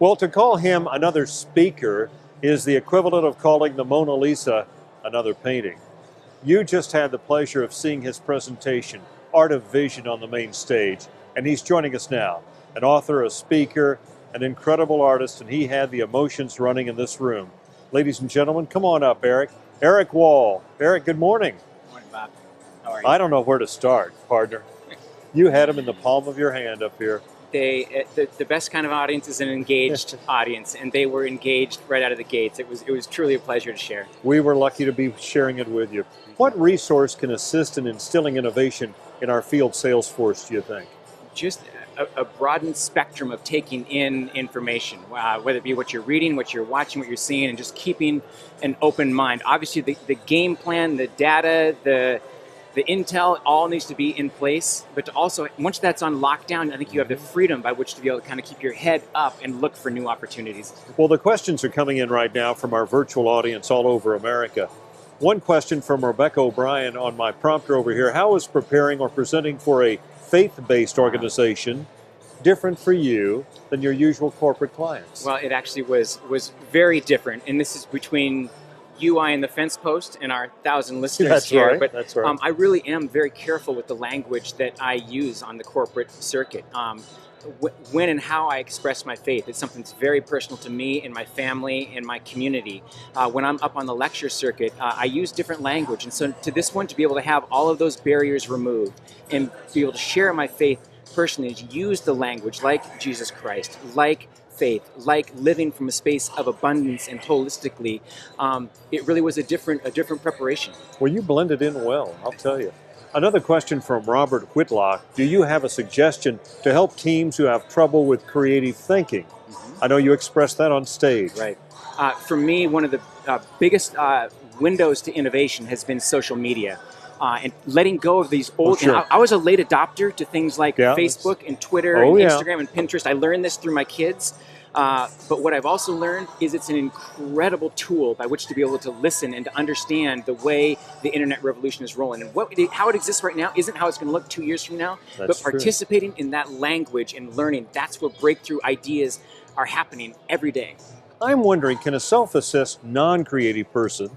Well, to call him another speaker is the equivalent of calling the Mona Lisa another painting. You just had the pleasure of seeing his presentation, Art of Vision, on the main stage, and he's joining us now. An author, a speaker, an incredible artist, and he had the emotions running in this room. Ladies and gentlemen, come on up, Eric. Eric Wall. Eric, good morning. Good morning, Bob. How are you? I don't know where to start, partner. You had him in the palm of your hand up here. The best kind of audience is an engaged audience, and they were engaged right out of the gates. It was truly a pleasure to share. We were lucky to be sharing it with you. What resource can assist in instilling innovation in our field sales force, do you think? Just a broadened spectrum of taking in information, whether it be what you're reading, what you're watching, what you're seeing, and just keeping an open mind. Obviously, the game plan, the data, the intel all needs to be in place, but to also, once that's on lockdown, I think you have the freedom by which to be able to kind of keep your head up and look for new opportunities. Well, the questions are coming in right now from our virtual audience all over America. One question from Rebecca O'Brien on my prompter over here: how is preparing or presenting for a faith-based organization different for you than your usual corporate clients? Well, it actually was very different, and this is between you, I, and the fence post, and our 1,000 listeners That's here. Right. But That's right. I really am very careful with the language that I use on the corporate circuit. When and how I express my faith, it's something that's very personal to me and my family and my community. When I'm up on the lecture circuit, I use different language, and so to this one, to be able to have all of those barriers removed and be able to share my faith personally, is use the language like Jesus Christ, like faith, like living from a space of abundance and holistically. It really was a different preparation. Well, you blended in well, I'll tell you. Another question from Robert Whitlock: do you have a suggestion to help teams who have trouble with creative thinking? I know you expressed that on stage. Right. For me, one of the biggest windows to innovation has been social media. And letting go of these old. Sure. I was a late adopter to things like Facebook and Twitter and Instagram and Pinterest. I learned this through my kids. But what I've also learned is it's an incredible tool by which to be able to listen and to understand the way the internet revolution is rolling. And how it exists right now isn't how it's going to look 2 years from now. That's but participating in that language and learning, that's where breakthrough ideas are happening every day. I'm wondering, can a self-assessed, non-creative person,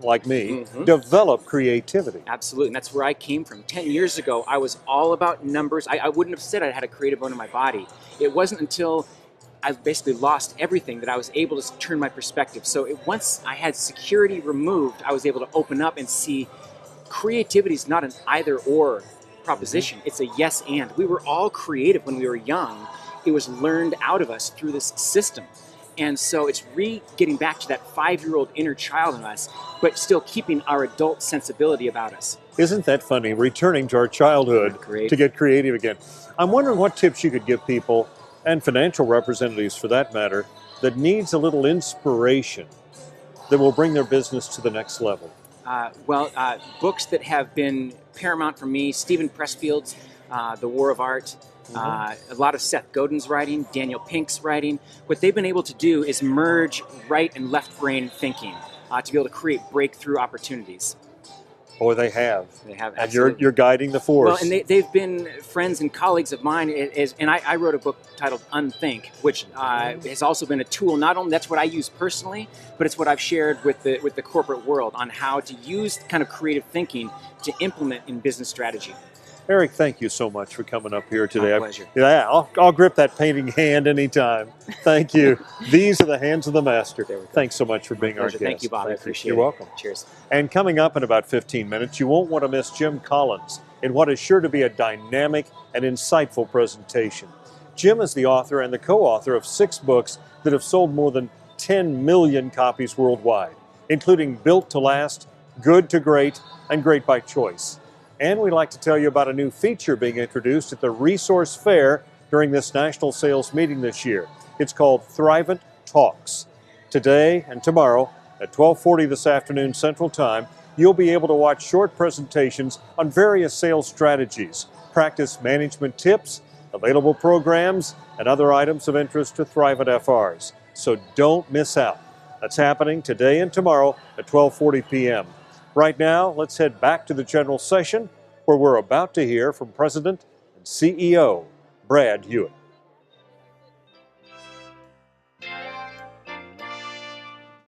like me, develop creativity? Absolutely, and that's where I came from. 10 years ago, I was all about numbers. I wouldn't have said I had a creative bone in my body. It wasn't until I basically lost everything that I was able to turn my perspective. So once I had security removed, I was able to open up and see creativity is not an either-or proposition. It's a yes and. We were all creative when we were young. It was learned out of us through this system. And so it's getting back to that 5-year-old inner child in us, but still keeping our adult sensibility about us. Isn't that funny? Returning to our childhood to get creative again. I'm wondering what tips you could give people, and financial representatives for that matter, that needs a little inspiration that will bring their business to the next level. Books that have been paramount for me: Stephen Pressfield's The War of Art, a lot of Seth Godin's writing, Daniel Pink's writing. What they've been able to do is merge right and left brain thinking to be able to create breakthrough opportunities. Oh, they have. They have, and you're guiding the force. Well, and they've been friends and colleagues of mine. And I wrote a book titled Unthink, which has also been a tool. Not only that's what I use personally, but it's what I've shared with the corporate world on how to use kind of creative thinking to implement in business strategy. Eric, thank you so much for coming up here today. My pleasure. I'll grip that painting hand anytime. Thank you. These are the hands of the master. Thanks so much for being our guest. Thank you, Bob. I appreciate it. You're welcome. Cheers. And coming up in about 15 minutes, you won't want to miss Jim Collins in what is sure to be a dynamic and insightful presentation. Jim is the author and the co-author of 6 books that have sold more than 10 million copies worldwide, including Built to Last, Good to Great, and Great by Choice. And we'd like to tell you about a new feature being introduced at the Resource Fair during this national sales meeting this year. It's called Thrivent Talks. Today and tomorrow at 12:40 this afternoon Central Time, you'll be able to watch short presentations on various sales strategies, practice management tips, available programs, and other items of interest to Thrivent FRs. So don't miss out. That's happening today and tomorrow at 12:40 p.m. Right now, let's head back to the general session where we're about to hear from President and CEO Brad Hewitt.